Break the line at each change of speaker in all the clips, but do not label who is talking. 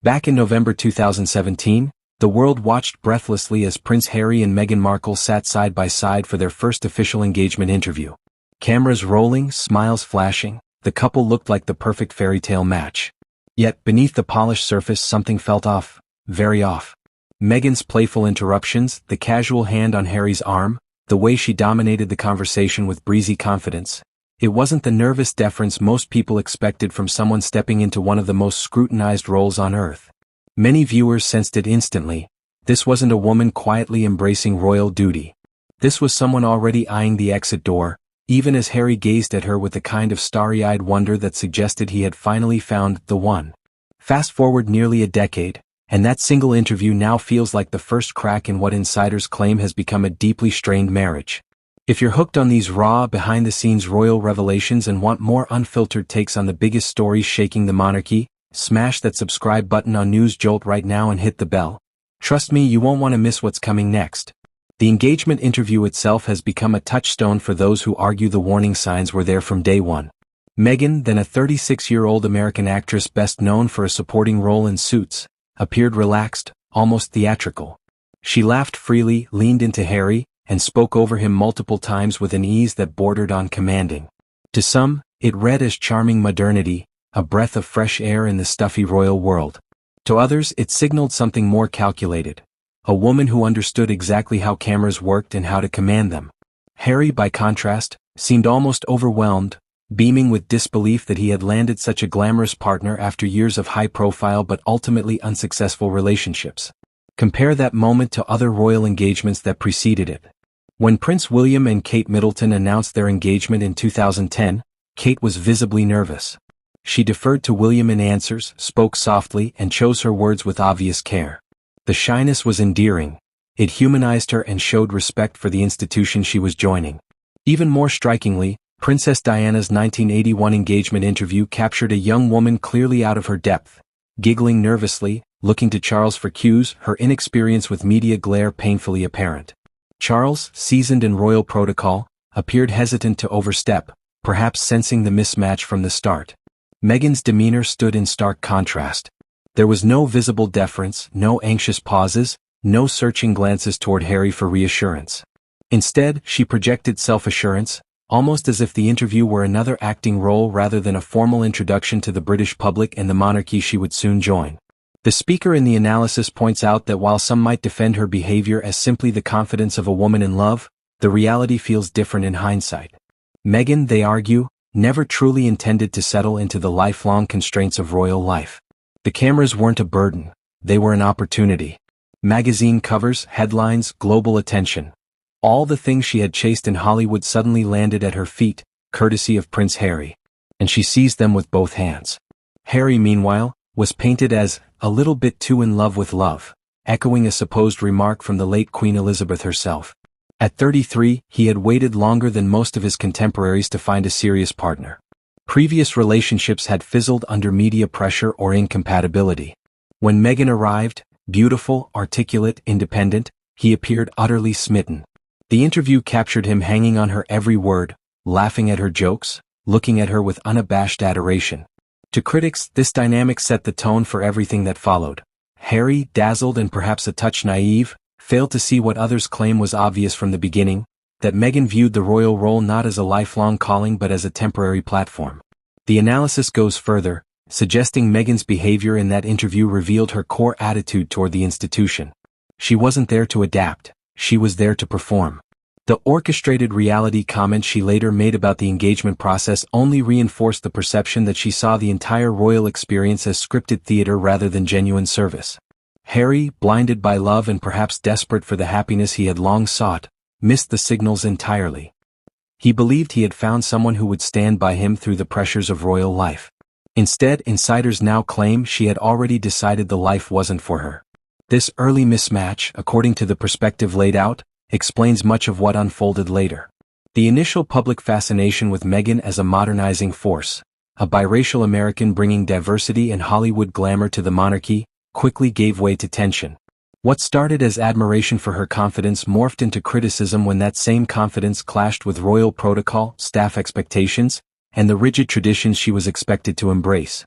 Back in November 2017, the world watched breathlessly as Prince Harry and Meghan Markle sat side by side for their first official engagement interview. Cameras rolling, smiles flashing, the couple looked like the perfect fairy tale match. Yet, beneath the polished surface something felt off, very off. Meghan's playful interruptions, the casual hand on Harry's arm, the way she dominated the conversation with breezy confidence. It wasn't the nervous deference most people expected from someone stepping into one of the most scrutinized roles on earth. Many viewers sensed it instantly. This wasn't a woman quietly embracing royal duty. This was someone already eyeing the exit door, even as Harry gazed at her with a kind of starry-eyed wonder that suggested he had finally found the one. Fast forward nearly a decade, and that single interview now feels like the first crack in what insiders claim has become a deeply strained marriage. If you're hooked on these raw, behind-the-scenes royal revelations and want more unfiltered takes on the biggest stories shaking the monarchy, smash that subscribe button on News Jolt right now and hit the bell. Trust me, you won't want to miss what's coming next. The engagement interview itself has become a touchstone for those who argue the warning signs were there from day one. Meghan, then a 36-year-old American actress best known for a supporting role in Suits, appeared relaxed, almost theatrical. She laughed freely, leaned into Harry, and spoke over him multiple times with an ease that bordered on commanding. To some, it read as charming modernity, a breath of fresh air in the stuffy royal world. To others, it signaled something more calculated. A woman who understood exactly how cameras worked and how to command them. Harry, by contrast, seemed almost overwhelmed, beaming with disbelief that he had landed such a glamorous partner after years of high-profile but ultimately unsuccessful relationships. Compare that moment to other royal engagements that preceded it. When Prince William and Kate Middleton announced their engagement in 2010, Kate was visibly nervous. She deferred to William in answers, spoke softly, and chose her words with obvious care. The shyness was endearing. It humanized her and showed respect for the institution she was joining. Even more strikingly, Princess Diana's 1981 engagement interview captured a young woman clearly out of her depth, giggling nervously, looking to Charles for cues, her inexperience with media glare painfully apparent. Charles, seasoned in royal protocol, appeared hesitant to overstep, perhaps sensing the mismatch from the start. Meghan's demeanor stood in stark contrast. There was no visible deference, no anxious pauses, no searching glances toward Harry for reassurance. Instead, she projected self-assurance, almost as if the interview were another acting role rather than a formal introduction to the British public and the monarchy she would soon join. The speaker in the analysis points out that while some might defend her behavior as simply the confidence of a woman in love, the reality feels different in hindsight. Meghan, they argue, never truly intended to settle into the lifelong constraints of royal life. The cameras weren't a burden, they were an opportunity. Magazine covers, headlines, global attention. All the things she had chased in Hollywood suddenly landed at her feet, courtesy of Prince Harry. And she seized them with both hands. Harry, meanwhile, was painted as a little bit too in love with love, echoing a supposed remark from the late Queen Elizabeth herself. At 33, he had waited longer than most of his contemporaries to find a serious partner. Previous relationships had fizzled under media pressure or incompatibility. When Meghan arrived, beautiful, articulate, independent, he appeared utterly smitten. The interview captured him hanging on her every word, laughing at her jokes, looking at her with unabashed adoration. To critics, this dynamic set the tone for everything that followed. Harry, dazzled and perhaps a touch naive, failed to see what others claim was obvious from the beginning, that Meghan viewed the royal role not as a lifelong calling but as a temporary platform. The analysis goes further, suggesting Meghan's behavior in that interview revealed her core attitude toward the institution. She wasn't there to adapt, she was there to perform. The orchestrated reality comment she later made about the engagement process only reinforced the perception that she saw the entire royal experience as scripted theater rather than genuine service. Harry, blinded by love and perhaps desperate for the happiness he had long sought, missed the signals entirely. He believed he had found someone who would stand by him through the pressures of royal life. Instead, insiders now claim she had already decided the life wasn't for her. This early mismatch, according to the perspective laid out, explains much of what unfolded later. The initial public fascination with Meghan as a modernizing force, a biracial American bringing diversity and Hollywood glamour to the monarchy, quickly gave way to tension. What started as admiration for her confidence morphed into criticism when that same confidence clashed with royal protocol, staff expectations, and the rigid traditions she was expected to embrace.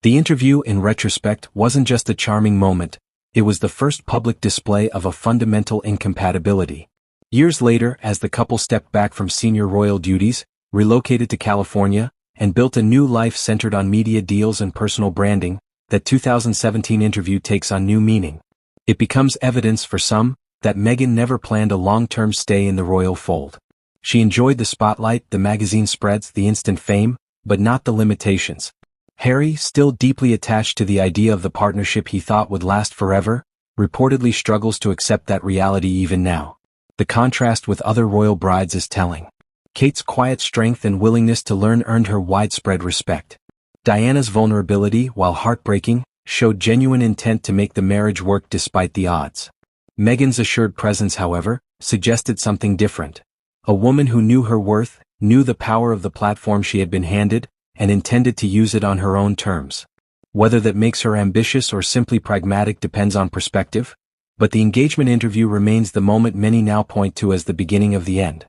The interview, in retrospect, wasn't just a charming moment, it was the first public display of a fundamental incompatibility. Years later, as the couple stepped back from senior royal duties, relocated to California, and built a new life centered on media deals and personal branding, that 2017 interview takes on new meaning. It becomes evidence for some that Meghan never planned a long-term stay in the royal fold. She enjoyed the spotlight, the magazine spreads, the instant fame, but not the limitations. Harry, still deeply attached to the idea of the partnership he thought would last forever, reportedly struggles to accept that reality even now. The contrast with other royal brides is telling. Kate's quiet strength and willingness to learn earned her widespread respect. Diana's vulnerability, while heartbreaking, showed genuine intent to make the marriage work despite the odds. Meghan's assured presence, however, suggested something different. A woman who knew her worth, knew the power of the platform she had been handed, and intended to use it on her own terms. Whether that makes her ambitious or simply pragmatic depends on perspective, but the engagement interview remains the moment many now point to as the beginning of the end.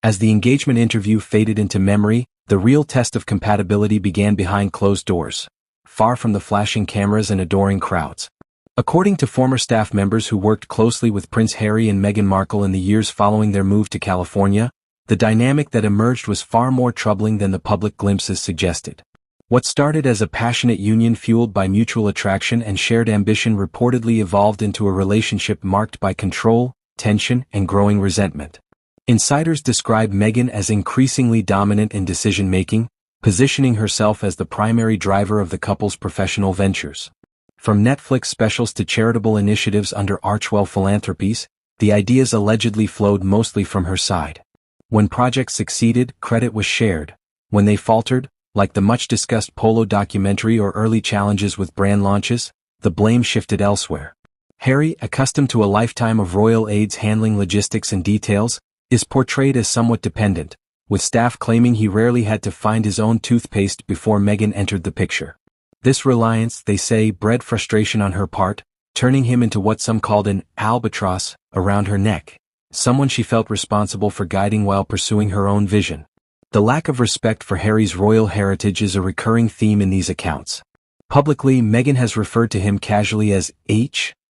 As the engagement interview faded into memory, the real test of compatibility began behind closed doors, far from the flashing cameras and adoring crowds. According to former staff members who worked closely with Prince Harry and Meghan Markle in the years following their move to California, the dynamic that emerged was far more troubling than the public glimpses suggested. What started as a passionate union fueled by mutual attraction and shared ambition reportedly evolved into a relationship marked by control, tension, and growing resentment. Insiders describe Meghan as increasingly dominant in decision-making, positioning herself as the primary driver of the couple's professional ventures. From Netflix specials to charitable initiatives under Archwell Philanthropies, the ideas allegedly flowed mostly from her side. When projects succeeded, credit was shared. When they faltered, like the much-discussed Polo documentary or early challenges with brand launches, the blame shifted elsewhere. Harry, accustomed to a lifetime of royal aides handling logistics and details, is portrayed as somewhat dependent, with staff claiming he rarely had to find his own toothpaste before Meghan entered the picture. This reliance, they say, bred frustration on her part, turning him into what some called an albatross around her neck, someone she felt responsible for guiding while pursuing her own vision. The lack of respect for Harry's royal heritage is a recurring theme in these accounts. Publicly, Meghan has referred to him casually as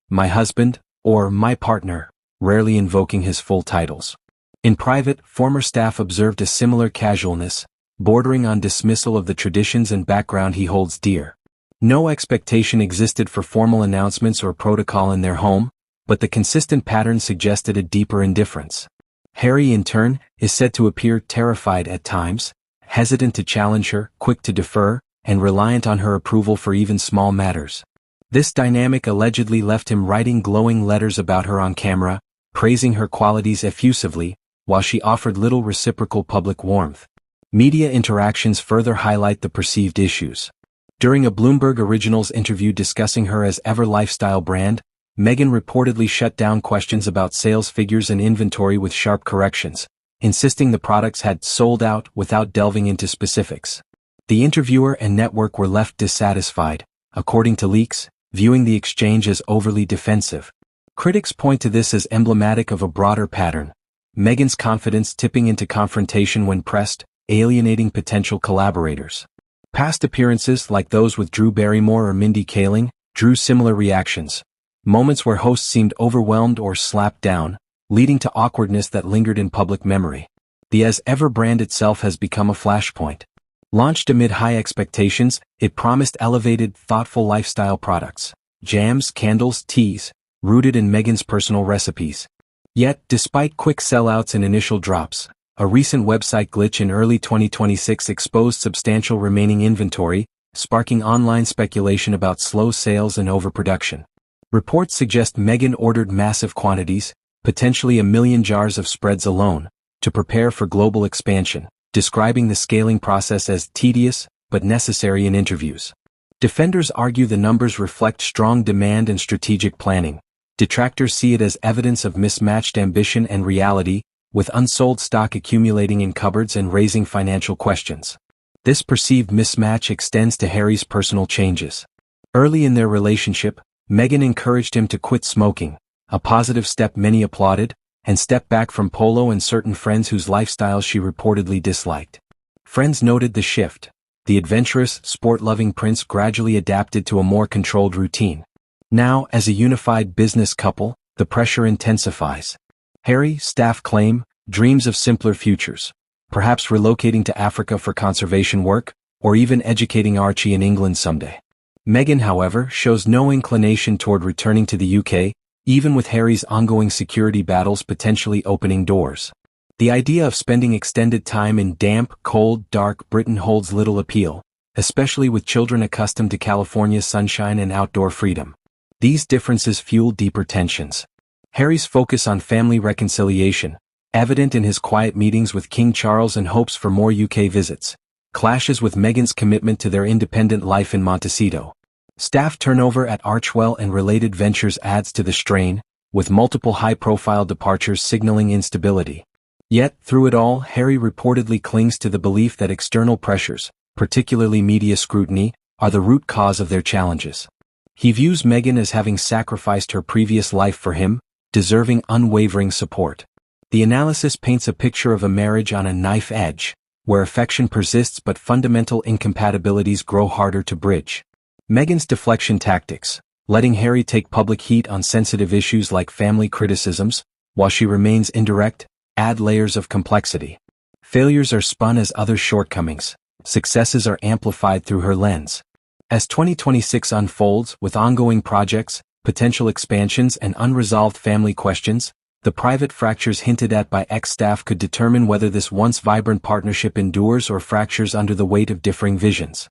my husband, or my partner, rarely invoking his full titles. In private, former staff observed a similar casualness, bordering on dismissal of the traditions and background he holds dear. No expectation existed for formal announcements or protocol in their home, but the consistent pattern suggested a deeper indifference. Harry, in turn, is said to appear terrified at times, hesitant to challenge her, quick to defer, and reliant on her approval for even small matters. This dynamic allegedly left him writing glowing letters about her on camera, praising her qualities effusively, while she offered little reciprocal public warmth. Media interactions further highlight the perceived issues. During a Bloomberg Originals interview discussing her as ever lifestyle brand, Meghan reportedly shut down questions about sales figures and inventory with sharp corrections, insisting the products had sold out without delving into specifics. The interviewer and network were left dissatisfied, according to leaks, viewing the exchange as overly defensive. Critics point to this as emblematic of a broader pattern: Meghan's confidence tipping into confrontation when pressed, alienating potential collaborators. Past appearances like those with Drew Barrymore or Mindy Kaling drew similar reactions. Moments where hosts seemed overwhelmed or slapped down, leading to awkwardness that lingered in public memory. The As Ever brand itself has become a flashpoint. Launched amid high expectations, it promised elevated, thoughtful lifestyle products, jams, candles, teas, rooted in Meghan's personal recipes. Yet, despite quick sellouts and initial drops, a recent website glitch in early 2026 exposed substantial remaining inventory, sparking online speculation about slow sales and overproduction. Reports suggest Meghan ordered massive quantities, potentially 1 million jars of spreads alone, to prepare for global expansion, describing the scaling process as tedious but necessary in interviews. Defenders argue the numbers reflect strong demand and strategic planning. Detractors see it as evidence of mismatched ambition and reality, with unsold stock accumulating in cupboards and raising financial questions. This perceived mismatch extends to Harry's personal changes. Early in their relationship, Meghan encouraged him to quit smoking, a positive step many applauded, and step back from polo and certain friends whose lifestyles she reportedly disliked. Friends noted the shift. the adventurous, sport-loving prince gradually adapted to a more controlled routine. Now, as a unified business couple, the pressure intensifies. Harry, staff claim, dreams of simpler futures, perhaps relocating to Africa for conservation work, or even educating Archie in England someday. Meghan, however, shows no inclination toward returning to the UK, even with Harry's ongoing security battles potentially opening doors. The idea of spending extended time in damp, cold, dark Britain holds little appeal, especially with children accustomed to California's sunshine and outdoor freedom. These differences fuel deeper tensions. Harry's focus on family reconciliation, evident in his quiet meetings with King Charles and hopes for more UK visits, clashes with Meghan's commitment to their independent life in Montecito. Staff turnover at Archewell and related ventures adds to the strain, with multiple high-profile departures signaling instability. Yet, through it all, Harry reportedly clings to the belief that external pressures, particularly media scrutiny, are the root cause of their challenges. He views Meghan as having sacrificed her previous life for him, deserving unwavering support. The analysis paints a picture of a marriage on a knife edge, where affection persists but fundamental incompatibilities grow harder to bridge. Meghan's deflection tactics, letting Harry take public heat on sensitive issues like family criticisms, while she remains indirect, add layers of complexity. Failures are spun as other shortcomings, successes are amplified through her lens. As 2026 unfolds with ongoing projects, potential expansions and unresolved family questions, the private fractures hinted at by ex-staff could determine whether this once vibrant partnership endures or fractures under the weight of differing visions.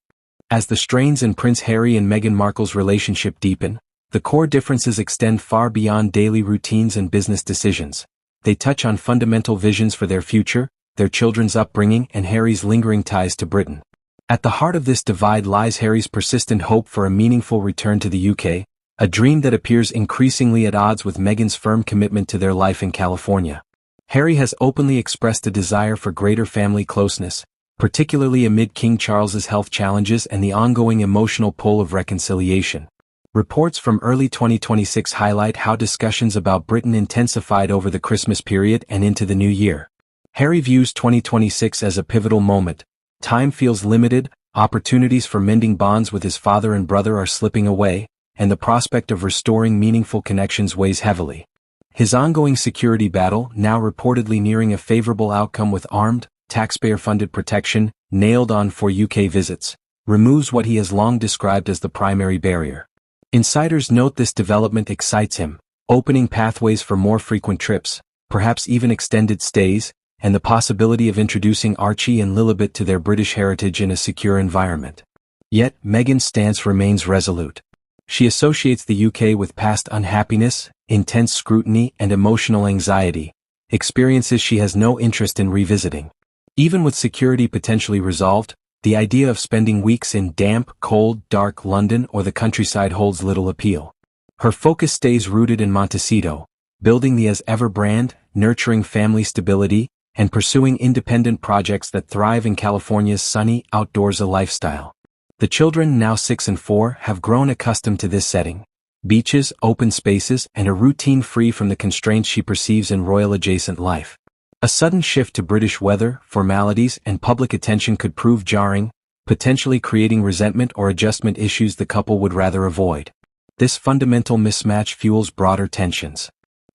As the strains in Prince Harry and Meghan Markle's relationship deepen, the core differences extend far beyond daily routines and business decisions. They touch on fundamental visions for their future, their children's upbringing and Harry's lingering ties to Britain. At the heart of this divide lies Harry's persistent hope for a meaningful return to the UK, a dream that appears increasingly at odds with Meghan's firm commitment to their life in California. Harry has openly expressed a desire for greater family closeness, particularly amid King Charles's health challenges and the ongoing emotional pull of reconciliation. Reports from early 2026 highlight how discussions about Britain intensified over the Christmas period and into the new year. Harry views 2026 as a pivotal moment. Time feels limited, opportunities for mending bonds with his father and brother are slipping away, and the prospect of restoring meaningful connections weighs heavily. His ongoing security battle, now reportedly nearing a favorable outcome with armed, taxpayer-funded protection, nailed on for UK visits, removes what he has long described as the primary barrier. Insiders note this development excites him, opening pathways for more frequent trips, perhaps even extended stays, and the possibility of introducing Archie and Lilibet to their British heritage in a secure environment. Yet, Meghan's stance remains resolute. She associates the UK with past unhappiness, intense scrutiny, and emotional anxiety, experiences she has no interest in revisiting. Even with security potentially resolved, the idea of spending weeks in damp, cold, dark London or the countryside holds little appeal. Her focus stays rooted in Montecito, building the as-ever brand, nurturing family stability, and pursuing independent projects that thrive in California's sunny, outdoorsy lifestyle. The children, now 6 and 4, have grown accustomed to this setting. Beaches, open spaces, and a routine free from the constraints she perceives in royal-adjacent life. A sudden shift to British weather, formalities, and public attention could prove jarring, potentially creating resentment or adjustment issues the couple would rather avoid. This fundamental mismatch fuels broader tensions.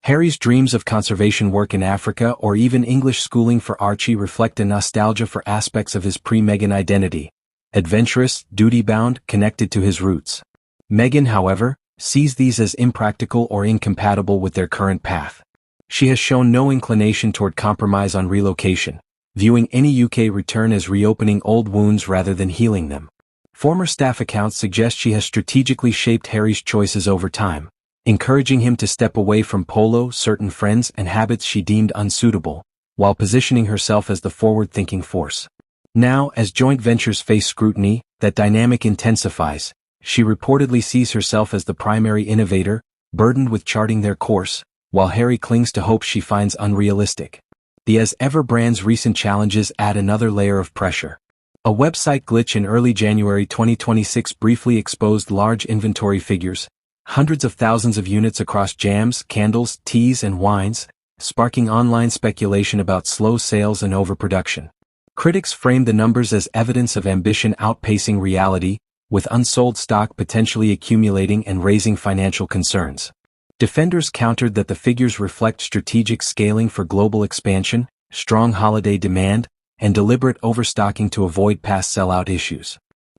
Harry's dreams of conservation work in Africa or even English schooling for Archie reflect a nostalgia for aspects of his pre-Meghan identity. Adventurous, duty-bound, connected to his roots. Meghan, however, sees these as impractical or incompatible with their current path. She has shown no inclination toward compromise on relocation, viewing any UK return as reopening old wounds rather than healing them. Former staff accounts suggest she has strategically shaped Harry's choices over time, encouraging him to step away from polo, certain friends and habits she deemed unsuitable, while positioning herself as the forward-thinking force. Now, as joint ventures face scrutiny, that dynamic intensifies. She reportedly sees herself as the primary innovator, burdened with charting their course, while Harry clings to hopes she finds unrealistic. The as-ever brand's recent challenges add another layer of pressure. A website glitch in early January 2026 briefly exposed large inventory figures, hundreds of thousands of units across jams, candles, teas, and wines, sparking online speculation about slow sales and overproduction. Critics framed the numbers as evidence of ambition outpacing reality, with unsold stock potentially accumulating and raising financial concerns. Defenders countered that the figures reflect strategic scaling for global expansion, strong holiday demand, and deliberate overstocking to avoid past sellout issues.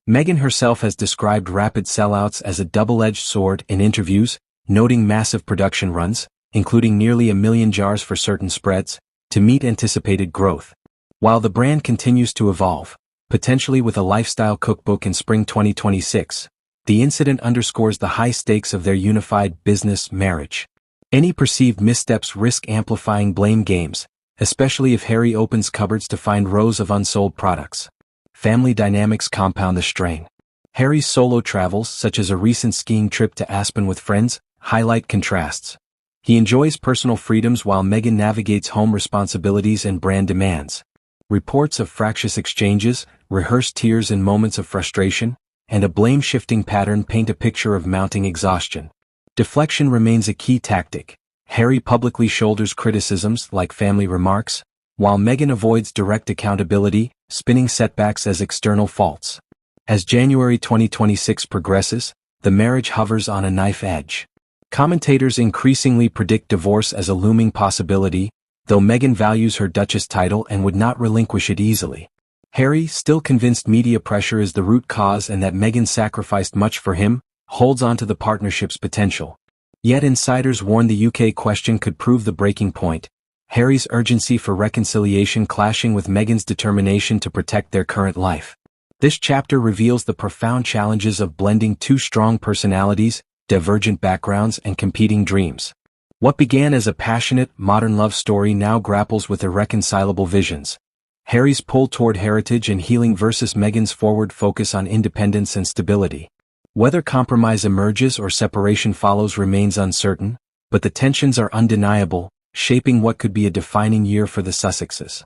Meghan herself has described rapid sellouts as a double-edged sword in interviews, noting massive production runs, including nearly 1 million jars for certain spreads, to meet anticipated growth. While the brand continues to evolve, potentially with a lifestyle cookbook in spring 2026, the incident underscores the high stakes of their unified business marriage. Any perceived missteps risk amplifying blame games, especially if Harry opens cupboards to find rows of unsold products. Family dynamics compound the strain. Harry's solo travels, such as a recent skiing trip to Aspen with friends, highlight contrasts. He enjoys personal freedoms while Meghan navigates home responsibilities and brand demands. Reports of fractious exchanges, rehearsed tears in moments of frustration, and a blame-shifting pattern paint a picture of mounting exhaustion. Deflection remains a key tactic. Harry publicly shoulders criticisms like family remarks, while Meghan avoids direct accountability, spinning setbacks as external faults. As January 2026 progresses, the marriage hovers on a knife edge. Commentators increasingly predict divorce as a looming possibility, though Meghan values her Duchess title and would not relinquish it easily. Harry, still convinced media pressure is the root cause and that Meghan sacrificed much for him, holds on to the partnership's potential. Yet insiders warn the UK question could prove the breaking point, Harry's urgency for reconciliation clashing with Meghan's determination to protect their current life. This chapter reveals the profound challenges of blending two strong personalities, divergent backgrounds, and competing dreams. What began as a passionate, modern love story now grapples with irreconcilable visions. Harry's pull toward heritage and healing versus Meghan's forward focus on independence and stability. Whether compromise emerges or separation follows remains uncertain, but the tensions are undeniable, shaping what could be a defining year for the Sussexes.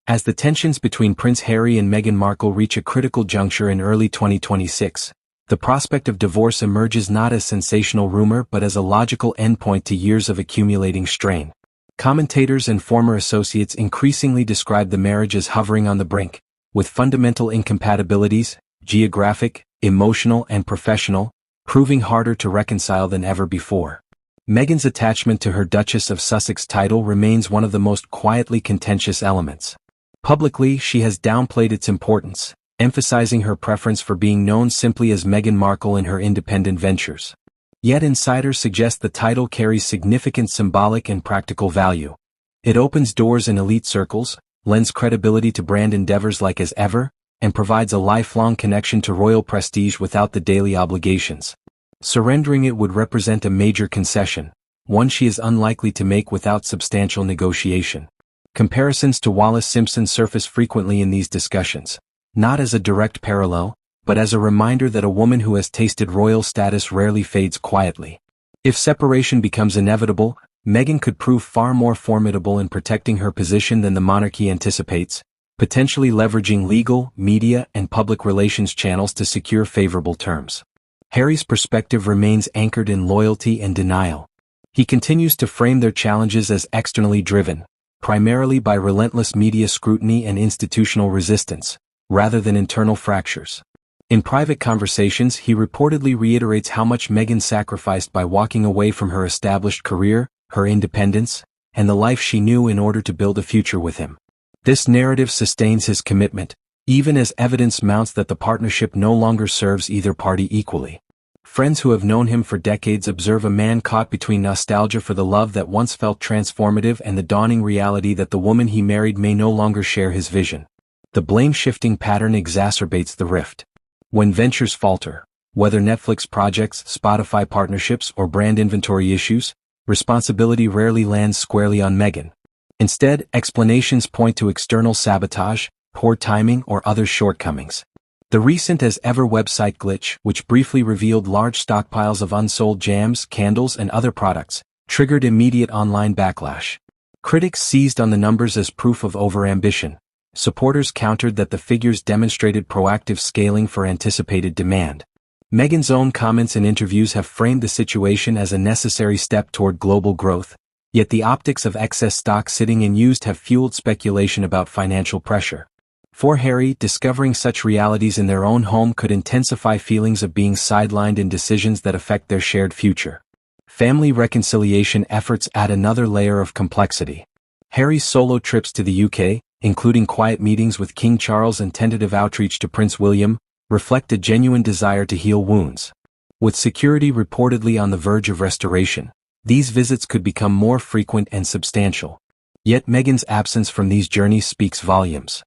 As the tensions between Prince Harry and Meghan Markle reach a critical juncture in early 2026, the prospect of divorce emerges not as sensational rumor but as a logical endpoint to years of accumulating strain. Commentators and former associates increasingly describe the marriage as hovering on the brink, with fundamental incompatibilities, geographic, emotional, and professional, proving harder to reconcile than ever before. Meghan's attachment to her Duchess of Sussex title remains one of the most quietly contentious elements. Publicly, she has downplayed its importance, emphasizing her preference for being known simply as Meghan Markle in her independent ventures. Yet insiders suggest the title carries significant symbolic and practical value. It opens doors in elite circles, lends credibility to brand endeavors like as ever, and provides a lifelong connection to royal prestige without the daily obligations. Surrendering it would represent a major concession, one she is unlikely to make without substantial negotiation. Comparisons to Wallis Simpson surface frequently in these discussions, not as a direct parallel, but as a reminder that a woman who has tasted royal status rarely fades quietly. If separation becomes inevitable, Meghan could prove far more formidable in protecting her position than the monarchy anticipates, potentially leveraging legal, media, and public relations channels to secure favorable terms. Harry's perspective remains anchored in loyalty and denial. He continues to frame their challenges as externally driven, primarily by relentless media scrutiny and institutional resistance, rather than internal fractures. In private conversations, he reportedly reiterates how much Meghan sacrificed by walking away from her established career, her independence, and the life she knew in order to build a future with him. This narrative sustains his commitment, even as evidence mounts that the partnership no longer serves either party equally. Friends who have known him for decades observe a man caught between nostalgia for the love that once felt transformative and the dawning reality that the woman he married may no longer share his vision. The blame-shifting pattern exacerbates the rift. When ventures falter, whether Netflix projects, Spotify partnerships, or brand inventory issues, responsibility rarely lands squarely on Meghan. Instead, explanations point to external sabotage, poor timing, or other shortcomings. The recent as-ever website glitch, which briefly revealed large stockpiles of unsold jams, candles, and other products, triggered immediate online backlash. Critics seized on the numbers as proof of overambition. Supporters countered that the figures demonstrated proactive scaling for anticipated demand. Meghan's own comments and interviews have framed the situation as a necessary step toward global growth, yet the optics of excess stock sitting unused have fueled speculation about financial pressure. For Harry, discovering such realities in their own home could intensify feelings of being sidelined in decisions that affect their shared future. Family reconciliation efforts add another layer of complexity. Harry's solo trips to the UK, including quiet meetings with King Charles and tentative outreach to Prince William, reflect a genuine desire to heal wounds. With security reportedly on the verge of restoration, these visits could become more frequent and substantial. Yet Meghan's absence from these journeys speaks volumes.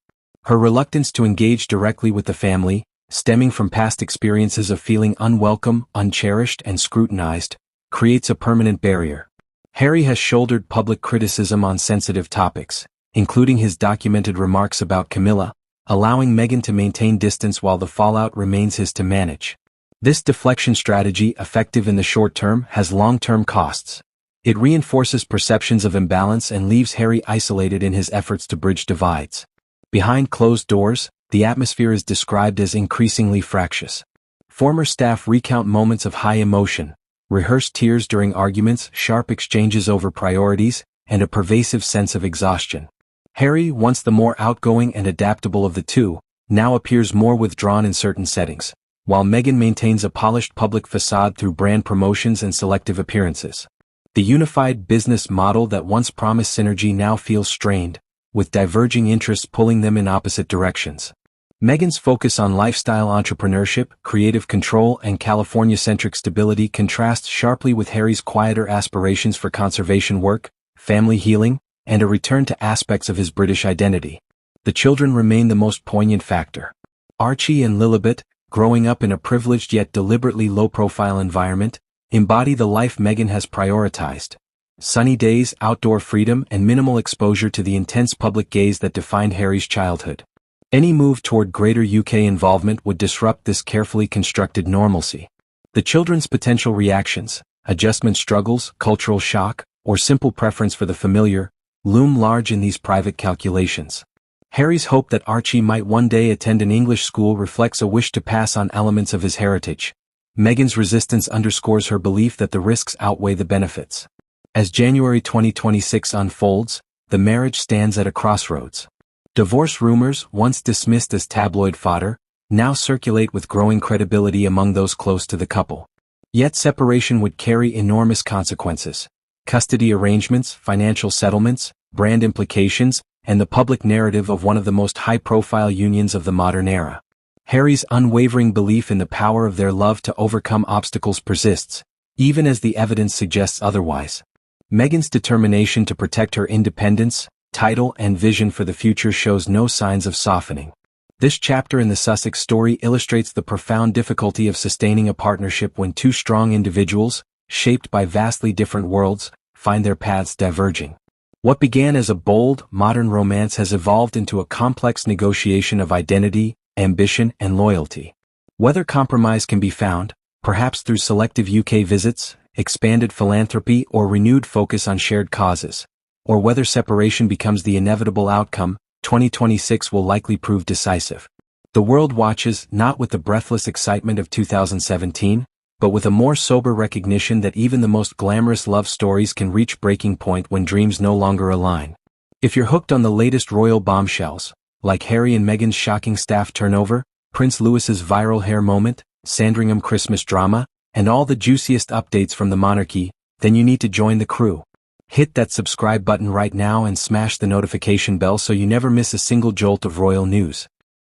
Her reluctance to engage directly with the family, stemming from past experiences of feeling unwelcome, uncherished, and scrutinized, creates a permanent barrier. Harry has shouldered public criticism on sensitive topics, including his documented remarks about Camilla, allowing Meghan to maintain distance while the fallout remains his to manage. This deflection strategy, effective in the short term, has long-term costs. It reinforces perceptions of imbalance and leaves Harry isolated in his efforts to bridge divides. Behind closed doors, the atmosphere is described as increasingly fractious. Former staff recount moments of high emotion, rehearsed tears during arguments, sharp exchanges over priorities, and a pervasive sense of exhaustion. Harry, once the more outgoing and adaptable of the two, now appears more withdrawn in certain settings, while Meghan maintains a polished public facade through brand promotions and selective appearances. The unified business model that once promised synergy now feels strained, with diverging interests pulling them in opposite directions. Meghan's focus on lifestyle entrepreneurship, creative control, and California-centric stability contrasts sharply with Harry's quieter aspirations for conservation work, family healing, and a return to aspects of his British identity. The children remain the most poignant factor. Archie and Lilibet, growing up in a privileged yet deliberately low-profile environment, embody the life Meghan has prioritized. Sunny days, outdoor freedom, and minimal exposure to the intense public gaze that defined Harry's childhood. Any move toward greater UK involvement would disrupt this carefully constructed normalcy. The children's potential reactions, adjustment struggles, cultural shock, or simple preference for the familiar, loom large in these private calculations. Harry's hope that Archie might one day attend an English school reflects a wish to pass on elements of his heritage. Meghan's resistance underscores her belief that the risks outweigh the benefits. As January 2026 unfolds, the marriage stands at a crossroads. Divorce rumors, once dismissed as tabloid fodder, now circulate with growing credibility among those close to the couple. Yet separation would carry enormous consequences. Custody arrangements, financial settlements, brand implications, and the public narrative of one of the most high-profile unions of the modern era. Harry's unwavering belief in the power of their love to overcome obstacles persists, even as the evidence suggests otherwise. Meghan's determination to protect her independence, title, and vision for the future shows no signs of softening. This chapter in the Sussex story illustrates the profound difficulty of sustaining a partnership when two strong individuals, shaped by vastly different worlds, find their paths diverging. What began as a bold, modern romance has evolved into a complex negotiation of identity, ambition, and loyalty. Whether compromise can be found, perhaps through selective UK visits, expanded philanthropy, or renewed focus on shared causes, or whether separation becomes the inevitable outcome, 2026 will likely prove decisive. The world watches, not with the breathless excitement of 2017, but with a more sober recognition that even the most glamorous love stories can reach breaking point when dreams no longer align. If you're hooked on the latest royal bombshells, like Harry and Meghan's shocking staff turnover, Prince Louis's viral hair moment, Sandringham Christmas drama, and all the juiciest updates from the monarchy, then you need to join the crew. Hit that subscribe button right now and smash the notification bell so you never miss a single jolt of royal news.